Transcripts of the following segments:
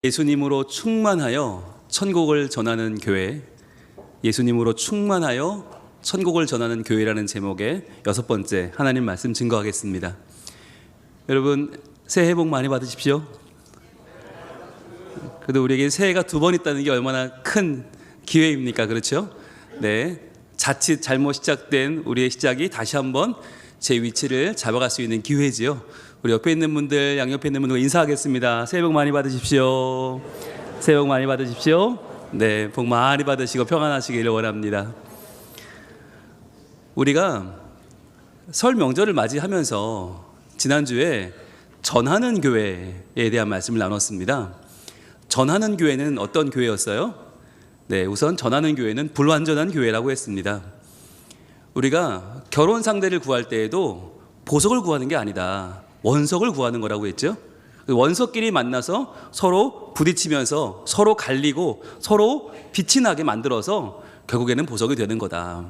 예수님으로 충만하여 천국을 전하는 교회, 예수님으로 충만하여 천국을 전하는 교회라는 제목의 6번째 하나님 말씀 증거하겠습니다. 여러분 새해 복 많이 받으십시오. 그래도 우리에게 새해가 2번 있다는 게 얼마나 큰 기회입니까? 그렇죠? 네, 자칫 잘못 시작된 우리의 시작이 다시 한번 제 위치를 잡아갈 수 있는 기회지요. 우리 옆에 있는 분들, 양옆에 있는 분들 인사하겠습니다. 새해 복 많이 받으십시오. 새해 복 많이 받으십시오. 네, 복 많이 받으시고 평안하시기를 원합니다. 우리가 설 명절을 맞이하면서 지난주에 전하는 교회에 대한 말씀을 나눴습니다. 전하는 교회는 어떤 교회였어요? 네, 우선 전하는 교회는 불완전한 교회라고 했습니다. 우리가 결혼 상대를 구할 때에도 보석을 구하는 게 아니다, 원석을 구하는 거라고 했죠. 원석끼리 만나서 서로 부딪히면서 서로 갈리고 서로 빛이 나게 만들어서 결국에는 보석이 되는 거다.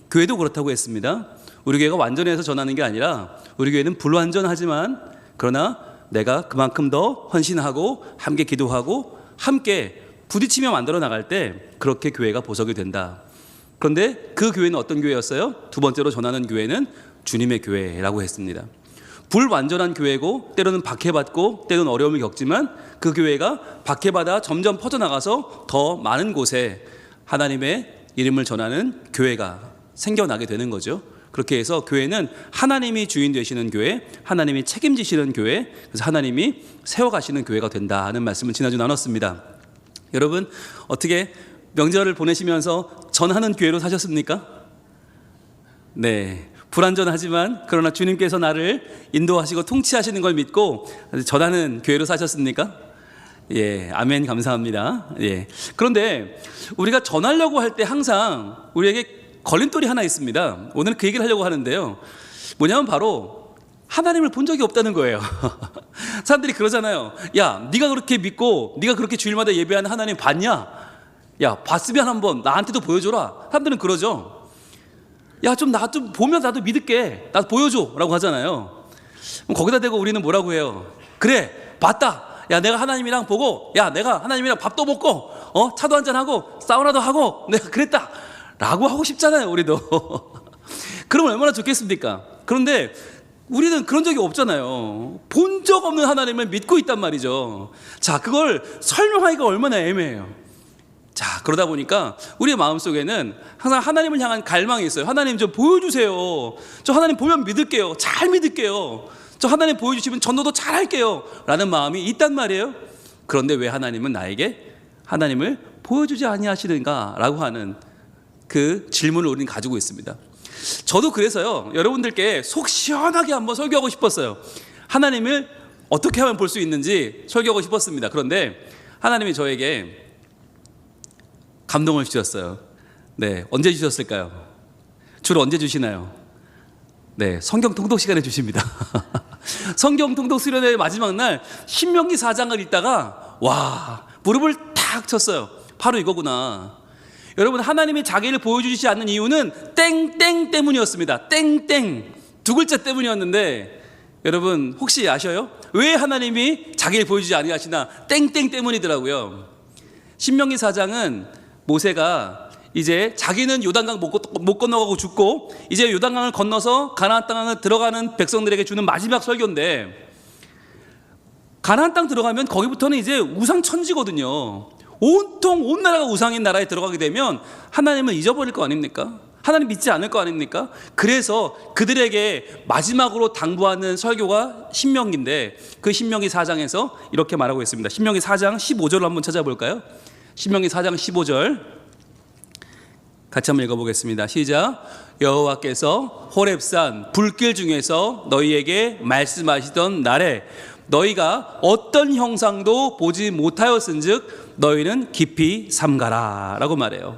교회도 그렇다고 했습니다. 우리 교회가 완전해서 전하는 게 아니라 우리 교회는 불완전하지만 그러나 내가 그만큼 더 헌신하고 함께 기도하고 함께 부딪히며 만들어 나갈 때 그렇게 교회가 보석이 된다. 그런데 그 교회는 어떤 교회였어요? 두 번째로 전하는 교회는 주님의 교회라고 했습니다. 불완전한 교회고 때로는 박해받고 때로는 어려움을 겪지만 그 교회가 박해받아 점점 퍼져나가서 더 많은 곳에 하나님의 이름을 전하는 교회가 생겨나게 되는 거죠. 그렇게 해서 교회는 하나님이 주인 되시는 교회, 하나님이 책임지시는 교회, 그래서 하나님이 세워가시는 교회가 된다 하는 말씀을 지난주 나눴습니다. 여러분 어떻게 명절을 보내시면서 전하는 교회로 사셨습니까? 네, 불완전하지만 그러나 주님께서 나를 인도하시고 통치하시는 걸 믿고 전하는 교회로 사셨습니까? 예, 아멘, 감사합니다. 예. 그런데 우리가 전하려고 할 때 항상 우리에게 걸림돌이 하나 있습니다. 오늘 그 얘기를 하려고 하는데요. 뭐냐면 바로 하나님을 본 적이 없다는 거예요. 사람들이 그러잖아요. 야, 네가 그렇게 믿고 네가 그렇게 주일마다 예배하는 하나님 봤냐? 야, 봤으면 한번 나한테도 보여줘라. 사람들은 그러죠. 야, 좀 나 좀 보면 나도 믿을게. 나도 보여줘 라고 하잖아요. 거기다 대고 우리는 뭐라고 해요? 그래, 봤다. 야, 내가 하나님이랑 보고, 야, 내가 하나님이랑 밥도 먹고, 차도 한잔하고 사우나도 하고 내가 그랬다 라고 하고 싶잖아요, 우리도. 그러면 얼마나 좋겠습니까? 그런데 우리는 그런 적이 없잖아요. 본 적 없는 하나님을 믿고 있단 말이죠. 자, 그걸 설명하기가 얼마나 애매해요. 자, 그러다 보니까 우리의 마음속에는 항상 하나님을 향한 갈망이 있어요. 하나님 좀 보여주세요. 저 하나님 보면 믿을게요. 잘 믿을게요. 저 하나님 보여주시면 전도도 잘 할게요 라는 마음이 있단 말이에요. 그런데 왜 하나님은 나에게 하나님을 보여주지 아니하시는가 라고 하는 그 질문을 우리는 가지고 있습니다. 저도 그래서요, 여러분들께 속 시원하게 한번 설교하고 싶었어요. 하나님을 어떻게 하면 볼 수 있는지 설교하고 싶었습니다. 그런데 하나님이 저에게 감동을 주셨어요. 네, 언제 주셨을까요? 주로 언제 주시나요? 네, 성경 통독 시간에 주십니다. 성경 통독 수련회 마지막 날 신명기 4장을 읽다가 와, 무릎을 탁 쳤어요. 바로 이거구나. 여러분, 하나님이 자기를 보여주시지 않는 이유는 땡땡 때문이었습니다. 땡땡 두 글자 때문이었는데 여러분 혹시 아셔요? 왜 하나님이 자기를 보여주지 아니하시나? 땡땡 때문이더라고요. 신명기 4장은 모세가 이제 자기는 요단강 못 건너가고 죽고 이제 요단강을 건너서 가나안 땅을 들어가는 백성들에게 주는 마지막 설교인데, 가나안 땅 들어가면 거기부터는 이제 우상 천지거든요. 온통 온 나라가 우상인 나라에 들어가게 되면 하나님을 잊어버릴 거 아닙니까? 하나님 믿지 않을 거 아닙니까? 그래서 그들에게 마지막으로 당부하는 설교가 신명기인데 그 신명기 4장에서 이렇게 말하고 있습니다. 신명기 4장 15절을 한번 찾아볼까요? 신명기 4장 15절 같이 한번 읽어보겠습니다. 시작. 여호와께서 호렙산 불길 중에서 너희에게 말씀하시던 날에 너희가 어떤 형상도 보지 못하였은즉 너희는 깊이 삼가라 라고 말해요.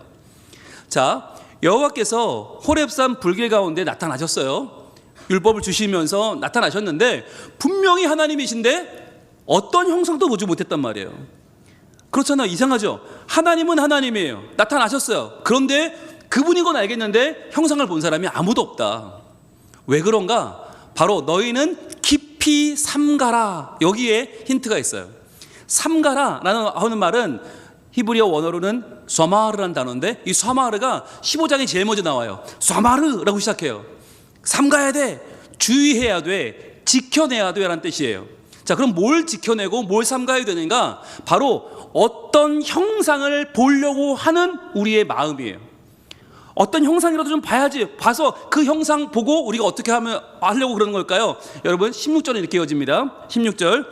자, 여호와께서 호렙산 불길 가운데 나타나셨어요. 율법을 주시면서 나타나셨는데 분명히 하나님이신데 어떤 형상도 보지 못했단 말이에요. 그렇잖아요. 이상하죠. 하나님은 하나님이에요. 나타나셨어요. 그런데 그분인 건 알겠는데 형상을 본 사람이 아무도 없다. 왜 그런가? 바로 너희는 깊이 삼가라. 여기에 힌트가 있어요. 삼가라라는 하는 말은 히브리어 원어로는 쏴마르라는 단어인데, 이 쏴마르가 15장에 제일 먼저 나와요. 쏴마르라고 시작해요. 삼가야 돼, 주의해야 돼, 지켜내야 돼라는 뜻이에요. 자, 그럼 뭘 지켜내고 뭘 삼가야 되는가? 바로 어떤 형상을 보려고 하는 우리의 마음이에요. 어떤 형상이라도 좀 봐야지, 봐서 그 형상 보고 우리가 어떻게 하려고 그러는 걸까요? 여러분 16절에 이렇게 이어집니다. 16절,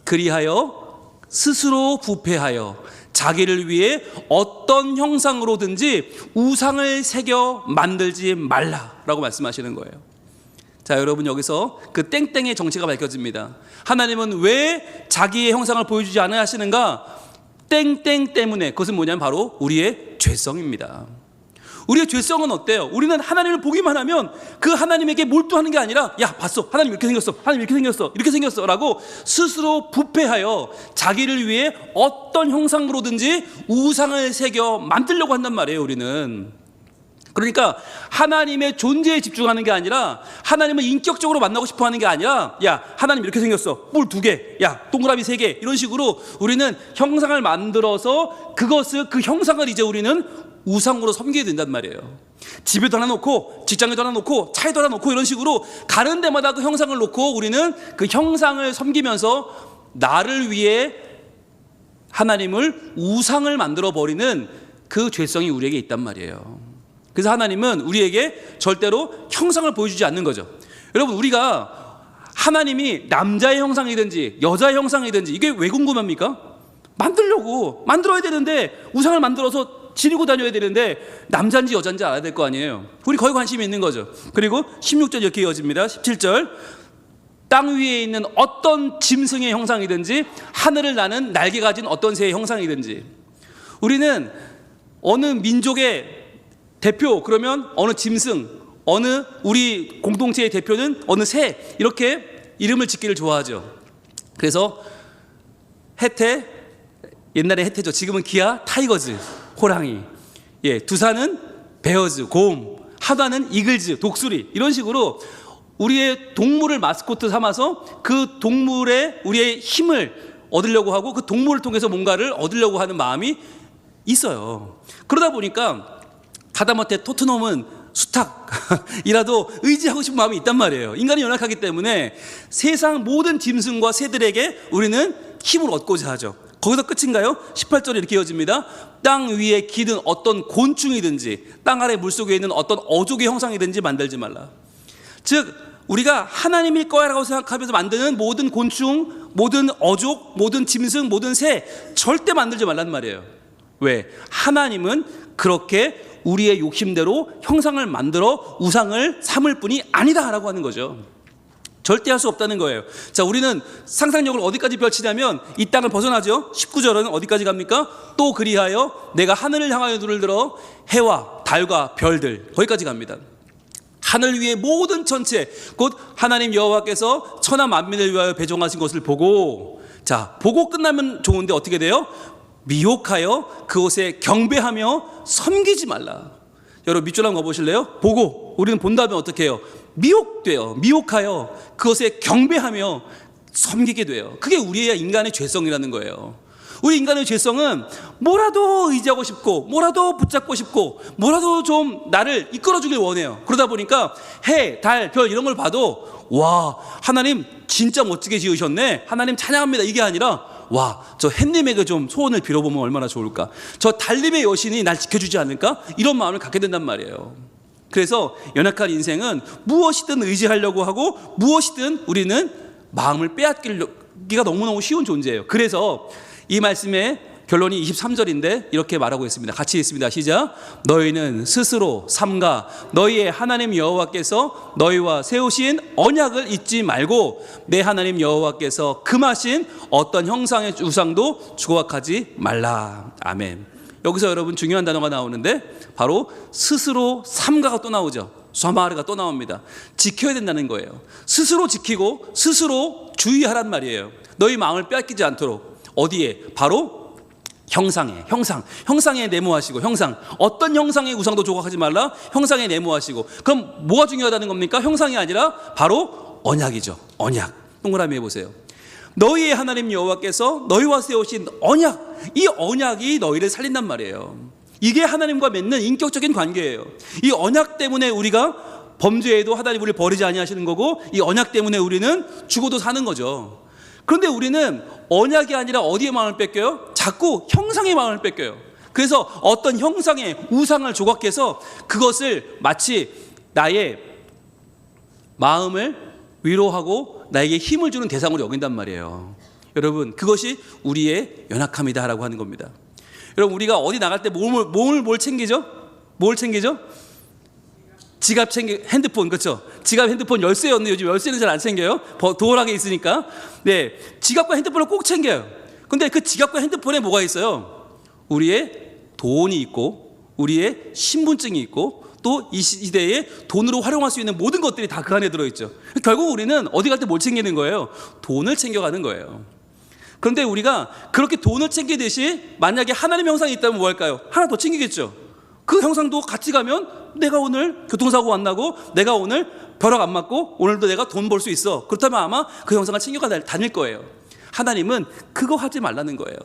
그리하여 스스로 부패하여 자기를 위해 어떤 형상으로든지 우상을 새겨 만들지 말라라고 말씀하시는 거예요. 자, 여러분 여기서 그 땡땡의 정체가 밝혀집니다. 하나님은 왜 자기의 형상을 보여주지 않아야 하시는가? 땡땡 때문에. 그것은 뭐냐면 바로 우리의 죄성입니다. 우리의 죄성은 어때요? 우리는 하나님을 보기만 하면 그 하나님에게 몰두하는 게 아니라, 야 봤어, 하나님 이렇게 생겼어, 하나님 이렇게 생겼어, 이렇게 생겼어 라고 스스로 부패하여 자기를 위해 어떤 형상으로든지 우상을 새겨 만들려고 한단 말이에요. 우리는 그러니까 하나님의 존재에 집중하는 게 아니라, 하나님을 인격적으로 만나고 싶어 하는 게 아니라, 야 하나님 이렇게 생겼어, 뿔 2개, 야 동그라미 3개, 이런 식으로 우리는 형상을 만들어서 그 형상을 이제 우리는 우상으로 섬기게 된단 말이에요. 집에도 하나 놓고, 직장에도 하나 놓고, 차에도 하나 놓고, 이런 식으로 가는 데마다 그 형상을 놓고 우리는 그 형상을 섬기면서 나를 위해 하나님을 우상을 만들어 버리는 그 죄성이 우리에게 있단 말이에요. 그래서 하나님은 우리에게 절대로 형상을 보여주지 않는 거죠. 여러분, 우리가 하나님이 남자의 형상이든지 여자의 형상이든지 이게 왜 궁금합니까? 만들어야 되는데, 우상을 만들어서 지니고 다녀야 되는데 남자인지 여자인지 알아야 될 거 아니에요. 우리 거기 관심이 있는 거죠. 그리고 16절 이렇게 이어집니다. 17절, 땅 위에 있는 어떤 짐승의 형상이든지 하늘을 나는 날개 가진 어떤 새의 형상이든지, 우리는 어느 민족의 대표 그러면 어느 짐승, 어느 우리 공동체의 대표는 어느 새, 이렇게 이름을 짓기를 좋아하죠. 그래서 해태, 옛날에 해태죠. 지금은 기아 타이거즈, 호랑이, 두산은 베어즈, 곰, 하나는 이글즈, 독수리, 이런 식으로 우리의 동물을 마스코트 삼아서 그 동물의 우리의 힘을 얻으려고 하고 그 동물을 통해서 뭔가를 얻으려고 하는 마음이 있어요. 그러다 보니까 하다못해 토트넘은 수탉이라도 의지하고 싶은 마음이 있단 말이에요. 인간이 연약하기 때문에 세상 모든 짐승과 새들에게 우리는 힘을 얻고자 하죠. 거기서 끝인가요? 18절에 이렇게 이어집니다. 땅 위에 기든 어떤 곤충이든지 땅 아래 물속에 있는 어떤 어족의 형상이든지 만들지 말라. 즉 우리가 하나님일 거야라고 생각하면서 만드는 모든 곤충, 모든 어족, 모든 짐승, 모든 새 절대 만들지 말란 말이에요. 왜? 하나님은 그렇게 우리의 욕심대로 형상을 만들어 우상을 삼을 뿐이 아니다라고 하는 거죠. 절대 할 수 없다는 거예요. 자, 우리는 상상력을 어디까지 펼치냐면 이 땅을 벗어나죠. 19절은 어디까지 갑니까? 또 그리하여 내가 하늘을 향하여 눈을 들어 해와 달과 별들, 거기까지 갑니다. 하늘 위의 모든 천체, 곧 하나님 여호와께서 천하 만민을 위하여 배정하신 것을 보고, 자, 보고 끝나면 좋은데 어떻게 돼요? 미혹하여 그곳에 경배하며 섬기지 말라. 여러분 밑줄 한번 가보실래요? 보고, 우리는 본 다음에 어떻게 해요? 미혹돼요. 미혹하여 그것에 경배하며 섬기게 돼요. 그게 우리의 인간의 죄성이라는 거예요. 우리 인간의 죄성은 뭐라도 의지하고 싶고, 뭐라도 붙잡고 싶고, 뭐라도 좀 나를 이끌어주길 원해요. 그러다 보니까 해, 달, 별 이런 걸 봐도 와, 하나님 진짜 멋지게 지으셨네, 하나님 찬양합니다, 이게 아니라 와, 저 햇님에게 좀 소원을 빌어보면 얼마나 좋을까, 저 달님의 여신이 날 지켜주지 않을까, 이런 마음을 갖게 된단 말이에요. 그래서 연약한 인생은 무엇이든 의지하려고 하고 무엇이든 우리는 마음을 빼앗기가 너무너무 쉬운 존재예요. 그래서 이 말씀의 결론이 23절인데 이렇게 말하고 있습니다. 같이 읽습니다. 시작. 너희는 스스로 삼가 너희의 하나님 여호와께서 너희와 세우신 언약을 잊지 말고 내 하나님 여호와께서 금하신 어떤 형상의 우상도 조각하지 말라. 아멘. 여기서 여러분 중요한 단어가 나오는데 바로 스스로 삼가가 또 나오죠. 쏴마르가 또 나옵니다. 지켜야 된다는 거예요. 스스로 지키고 스스로 주의하란 말이에요. 너희 마음을 빼앗기지 않도록. 어디에? 바로 형상에 내모하시고, 형상, 어떤 형상의 우상도 조각하지 말라. 형상에 내모하시고. 그럼 뭐가 중요하다는 겁니까? 형상이 아니라 바로 언약이죠. 언약. 동그라미 해보세요. 너희의 하나님 여호와께서 너희와 세우신 언약, 이 언약이 너희를 살린단 말이에요. 이게 하나님과 맺는 인격적인 관계예요. 이 언약 때문에 우리가 범죄에도 하나님 우리를 버리지 아니하시는 거고, 이 언약 때문에 우리는 죽어도 사는 거죠. 그런데 우리는 언약이 아니라 어디에 마음을 뺏겨요? 자꾸 형상의 마음을 뺏겨요. 그래서 어떤 형상의 우상을 조각해서 그것을 마치 나의 마음을 위로하고 나에게 힘을 주는 대상으로 여긴단 말이에요. 여러분, 그것이 우리의 연약함이다라고 하는 겁니다. 여러분, 우리가 어디 나갈 때 뭘 챙기죠? 뭘 챙기죠? 지갑 핸드폰, 그렇죠? 지갑, 핸드폰, 열쇠였는데 요즘 열쇠는 잘 안 챙겨요. 도어락에 있으니까. 네, 지갑과 핸드폰을 꼭 챙겨요. 근데 그 지갑과 핸드폰에 뭐가 있어요? 우리의 돈이 있고, 우리의 신분증이 있고, 또 이 시대에 돈으로 활용할 수 있는 모든 것들이 다 그 안에 들어있죠. 결국 우리는 어디 갈 때 뭘 챙기는 거예요? 돈을 챙겨가는 거예요. 그런데 우리가 그렇게 돈을 챙기듯이 만약에 하나님의 형상이 있다면 뭐 할까요? 하나 더 챙기겠죠. 그 형상도 같이 가면 내가 오늘 교통사고 안 나고, 내가 오늘 벼락 안 맞고, 오늘도 내가 돈 벌 수 있어. 그렇다면 아마 그 형상을 챙겨가 다닐 거예요. 하나님은 그거 하지 말라는 거예요.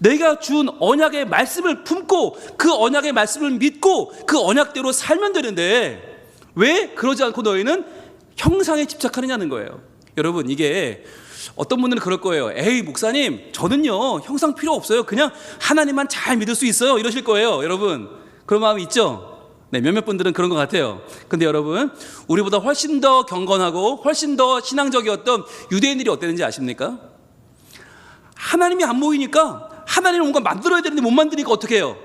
내가 준 언약의 말씀을 품고 그 언약의 말씀을 믿고 그 언약대로 살면 되는데 왜 그러지 않고 너희는 형상에 집착하느냐는 거예요. 여러분, 이게 어떤 분들은 그럴 거예요. 에이 목사님, 저는요 형상 필요 없어요. 그냥 하나님만 잘 믿을 수 있어요. 이러실 거예요. 여러분, 그런 마음이 있죠? 네, 몇몇 분들은 그런 것 같아요. 근데 여러분, 우리보다 훨씬 더 경건하고 훨씬 더 신앙적이었던 유대인들이 어땠는지 아십니까? 하나님이 안 보이니까 하나님을 뭔가 만들어야 되는데 못 만드니까 어떻게 해요?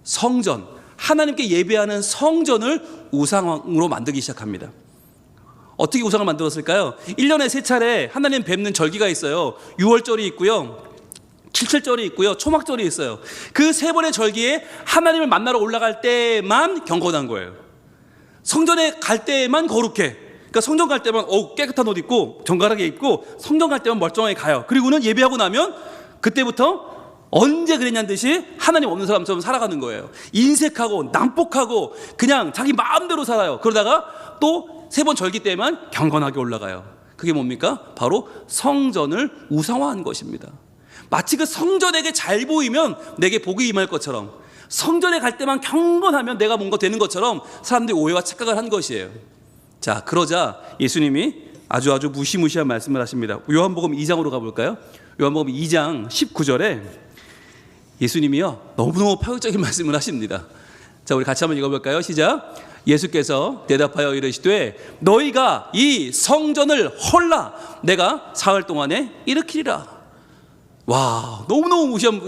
성전, 하나님께 예배하는 성전을 우상으로 만들기 시작합니다. 어떻게 우상을 만들었을까요? 1년에 3차례 하나님 뵙는 절기가 있어요. 6월절이 있고요, 7철절이 있고요, 초막절이 있어요. 그 3번의 절기에 하나님을 만나러 올라갈 때만 경건한 거예요. 성전에 갈 때만 거룩해. 그러니까 성전 갈 때만 깨끗한 옷 입고 정갈하게 입고, 성전 갈 때만 멀쩡하게 가요. 그리고는 예배하고 나면 그때부터 언제 그랬냐는 듯이 하나님 없는 사람처럼 살아가는 거예요. 인색하고 난폭하고 그냥 자기 마음대로 살아요. 그러다가 또 3번 절기 때만 경건하게 올라가요. 그게 뭡니까? 바로 성전을 우상화한 것입니다. 마치 그 성전에게 잘 보이면 내게 복이 임할 것처럼, 성전에 갈 때만 경건하면 내가 뭔가 되는 것처럼 사람들이 오해와 착각을 한 것이에요. 자, 그러자 예수님이 아주 무시무시한 말씀을 하십니다. 요한복음 2장으로 가볼까요? 요한복음 2장 19절에 예수님이요 너무너무 파격적인 말씀을 하십니다. 자, 우리 같이 한번 읽어볼까요? 시작. 예수께서 대답하여 이르시되 너희가 이 성전을 헐라 내가 사흘 동안에 일으키리라. 와, 너무너무 무시한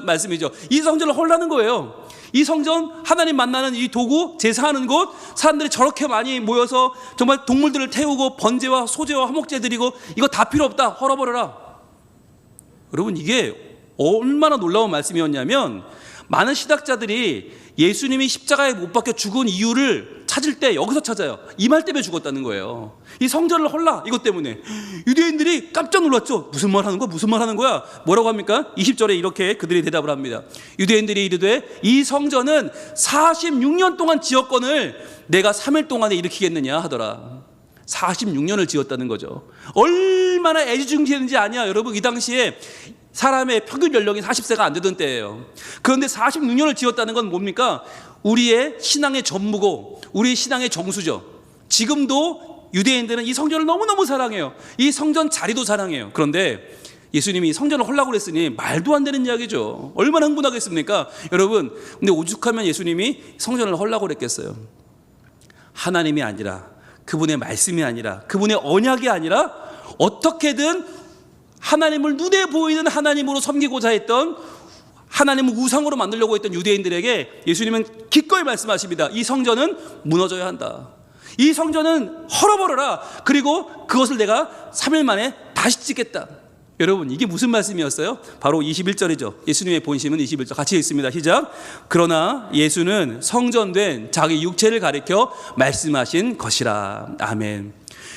말씀이죠. 이 성전을 헐라는 거예요. 이 성전, 하나님 만나는 이 도구, 제사하는 곳, 사람들이 저렇게 많이 모여서 정말 동물들을 태우고 번제와 소제와 화목제 드리고, 이거 다 필요 없다, 헐어버려라. 여러분, 이게 얼마나 놀라운 말씀이었냐면, 많은 신학자들이 예수님이 십자가에 못 박혀 죽은 이유를 찾을 때 여기서 찾아요. 이 말 때문에 죽었다는 거예요. 이 성전을 헐라, 이것 때문에. 유대인들이 깜짝 놀랐죠. 무슨 말 하는 거야? 무슨 말 하는 거야? 뭐라고 합니까? 20절에 이렇게 그들이 대답을 합니다. 유대인들이 이르되 이 성전은 46년 동안 지었건을 내가 3일 동안에 일으키겠느냐 하더라. 46년을 지었다는 거죠. 얼마나 애지중지했는지 아냐. 여러분, 이 당시에 사람의 평균 연령이 40세가 안 되던 때예요. 그런데 46년을 지었다는 건 뭡니까? 우리의 신앙의 전무고 우리의 신앙의 정수죠. 지금도 유대인들은 이 성전을 너무너무 사랑해요. 이 성전 자리도 사랑해요. 그런데 예수님이 성전을 헐라고 그랬으니 말도 안 되는 이야기죠. 얼마나 흥분하겠습니까? 여러분, 근데 오죽하면 예수님이 성전을 헐라고 그랬겠어요. 하나님이 아니라, 그분의 말씀이 아니라, 그분의 언약이 아니라 어떻게든 하나님을 눈에 보이는 하나님으로 섬기고자 했던, 하나님을 우상으로 만들려고 했던 유대인들에게 예수님은 기꺼이 말씀하십니다. 이 성전은 무너져야 한다. 이 성전은 헐어버려라. 그리고 그것을 내가 3일 만에 다시 짓겠다. 여러분, 이게 무슨 말씀이었어요? 바로 21절이죠. 예수님의 본심은 21절. 같이 읽습니다. 시작. 그러나 예수는 성전된 자기 육체를 가리켜 말씀하신 것이라. 아멘.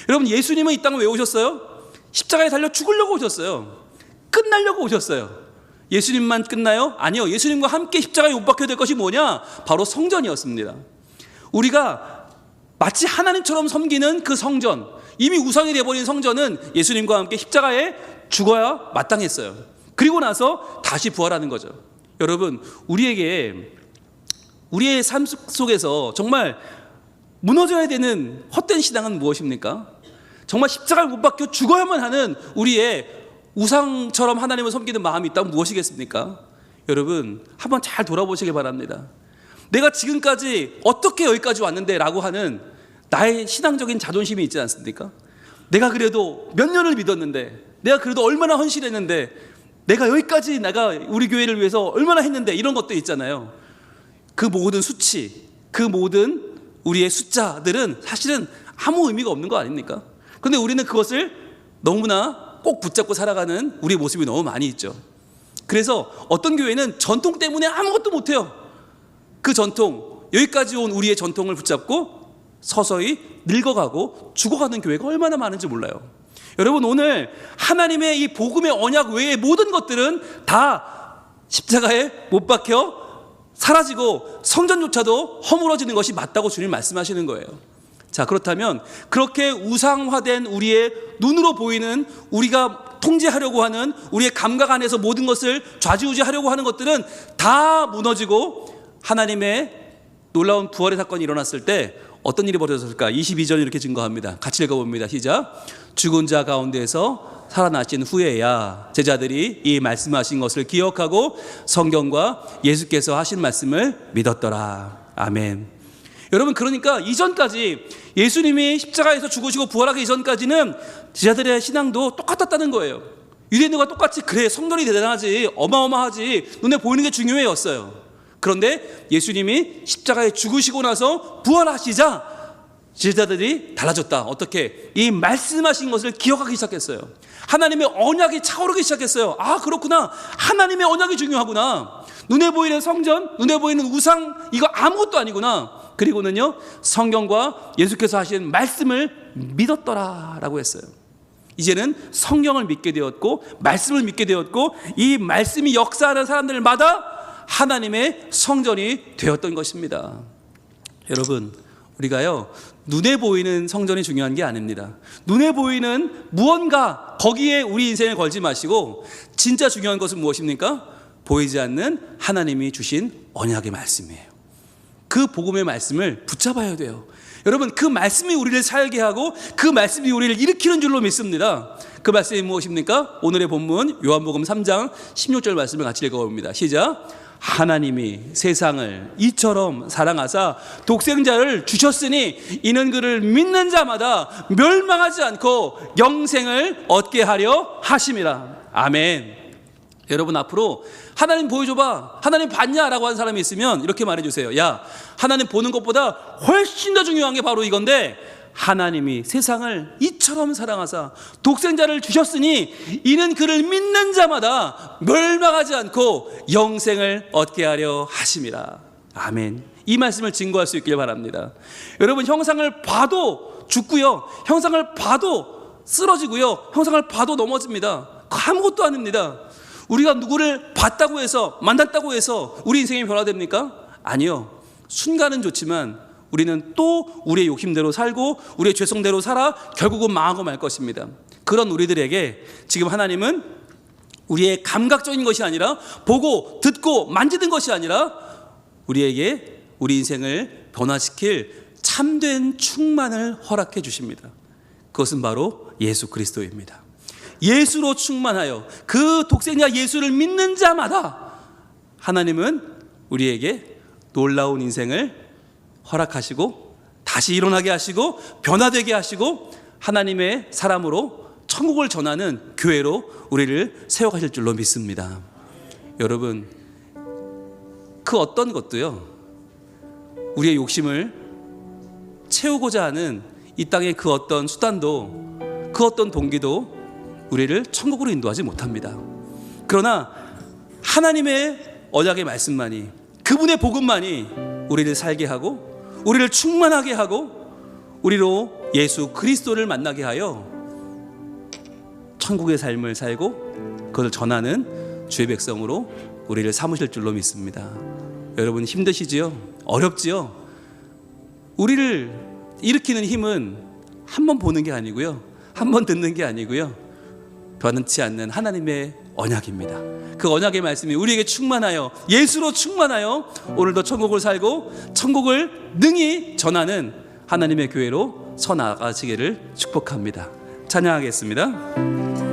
여러분, 예수님은 이 땅에 왜 오셨어요? 십자가에 달려 죽으려고 오셨어요. 끝나려고 오셨어요. 예수님만 끝나요? 아니요. 예수님과 함께 십자가에 못 박혀야 될 것이 뭐냐? 바로 성전이었습니다. 우리가 마치 하나님처럼 섬기는 그 성전, 이미 우상이 되어버린 성전은 예수님과 함께 십자가에 죽어야 마땅했어요. 그리고 나서 다시 부활하는 거죠. 여러분, 우리의 삶 속에서 정말 무너져야 되는 헛된 신앙은 무엇입니까? 정말 십자가를 못 박혀 죽어야만 하는 우리의 우상처럼 하나님을 섬기는 마음이 있다면 무엇이겠습니까? 여러분, 한번 잘 돌아보시길 바랍니다. 내가 지금까지 어떻게 여기까지 왔는데 라고 하는 나의 신앙적인 자존심이 있지 않습니까? 내가 그래도 몇 년을 믿었는데, 내가 그래도 얼마나 헌신했는데, 내가 여기까지 우리 교회를 위해서 얼마나 했는데, 이런 것도 있잖아요. 그 모든 수치, 그 모든 우리의 숫자들은 사실은 아무 의미가 없는 거 아닙니까? 그런데 우리는 그것을 너무나 꼭 붙잡고 살아가는 우리의 모습이 너무 많이 있죠. 그래서 어떤 교회는 전통 때문에 아무것도 못해요. 그 전통, 여기까지 온 우리의 전통을 붙잡고 서서히 늙어가고 죽어가는 교회가 얼마나 많은지 몰라요. 여러분, 오늘 하나님의 이 복음의 언약 외의 모든 것들은 다 십자가에 못 박혀 사라지고 성전조차도 허물어지는 것이 맞다고 주님 말씀하시는 거예요. 자, 그렇다면 그렇게 우상화된 우리의 눈으로 보이는, 우리가 통제하려고 하는 우리의 감각 안에서 모든 것을 좌지우지하려고 하는 것들은 다 무너지고 하나님의 놀라운 부활의 사건이 일어났을 때 어떤 일이 벌어졌을까? 22절 이렇게 증거합니다. 같이 읽어봅니다. 시작. 죽은 자 가운데서 살아나신 후에야 제자들이 이 말씀하신 것을 기억하고 성경과 예수께서 하신 말씀을 믿었더라. 아멘. 여러분, 그러니까 이전까지 예수님이 십자가에서 죽으시고 부활하기 이전까지는 제자들의 신앙도 똑같았다는 거예요. 유대인들과 똑같이, 그래, 성전이 대단하지, 어마어마하지, 눈에 보이는 게 중요해였어요. 그런데 예수님이 십자가에 죽으시고 나서 부활하시자 제자들이 달라졌다. 어떻게? 이 말씀하신 것을 기억하기 시작했어요. 하나님의 언약이 차오르기 시작했어요. 아, 그렇구나. 하나님의 언약이 중요하구나. 눈에 보이는 성전, 눈에 보이는 우상, 이거 아무것도 아니구나. 그리고는요, 성경과 예수께서 하신 말씀을 믿었더라 라고 했어요. 이제는 성경을 믿게 되었고 말씀을 믿게 되었고, 이 말씀이 역사하는 사람들마다 하나님의 성전이 되었던 것입니다. 여러분, 우리가요, 눈에 보이는 성전이 중요한 게 아닙니다. 눈에 보이는 무언가, 거기에 우리 인생을 걸지 마시고 진짜 중요한 것은 무엇입니까? 보이지 않는 하나님이 주신 언약의 말씀이에요. 그 복음의 말씀을 붙잡아야 돼요. 여러분, 그 말씀이 우리를 살게 하고 그 말씀이 우리를 일으키는 줄로 믿습니다. 그 말씀이 무엇입니까? 오늘의 본문 요한복음 3장 16절 말씀을 같이 읽어봅니다. 시작. 하나님이 세상을 이처럼 사랑하사 독생자를 주셨으니 이는 그를 믿는 자마다 멸망하지 않고 영생을 얻게 하려 하심이라. 아멘. 여러분, 앞으로 하나님 보여줘봐, 하나님 봤냐? 라고 하는 사람이 있으면 이렇게 말해주세요. 야, 하나님 보는 것보다 훨씬 더 중요한 게 바로 이건데, 하나님이 세상을 이처럼 사랑하사 독생자를 주셨으니 이는 그를 믿는 자마다 멸망하지 않고 영생을 얻게 하려 하심이라. 아멘. 이 말씀을 증거할 수 있길 바랍니다. 여러분, 형상을 봐도 죽고요, 형상을 봐도 쓰러지고요, 형상을 봐도 넘어집니다. 아무것도 아닙니다. 우리가 누구를 봤다고 해서, 만났다고 해서 우리 인생이 변화됩니까? 아니요. 순간은 좋지만 우리는 또 우리의 욕심대로 살고 우리의 죄성대로 살아 결국은 망하고 말 것입니다. 그런 우리들에게 지금 하나님은 우리의 감각적인 것이 아니라, 보고 듣고 만지는 것이 아니라, 우리에게 우리 인생을 변화시킬 참된 충만을 허락해 주십니다. 그것은 바로 예수 그리스도입니다. 예수로 충만하여 그 독생자 예수를 믿는 자마다 하나님은 우리에게 놀라운 인생을 허락하시고 다시 일어나게 하시고 변화되게 하시고 하나님의 사람으로 천국을 전하는 교회로 우리를 세워가실 줄로 믿습니다. 여러분, 그 어떤 것도요, 우리의 욕심을 채우고자 하는 이 땅의 그 어떤 수단도, 그 어떤 동기도 우리를 천국으로 인도하지 못합니다. 그러나 하나님의 언약의 말씀만이, 그분의 복음만이 우리를 살게 하고 우리를 충만하게 하고 우리로 예수 그리스도를 만나게 하여 천국의 삶을 살고 그것을 전하는 주의 백성으로 우리를 삼으실 줄로 믿습니다. 여러분, 힘드시지요? 어렵지요? 우리를 일으키는 힘은 한 번 보는 게 아니고요, 한 번 듣는 게 아니고요, 변치 않는 하나님의 언약입니다. 그 언약의 말씀이 우리에게 충만하여 예수로 충만하여 오늘도 천국을 살고 천국을 능히 전하는 하나님의 교회로 서 나가시기를 축복합니다. 찬양하겠습니다.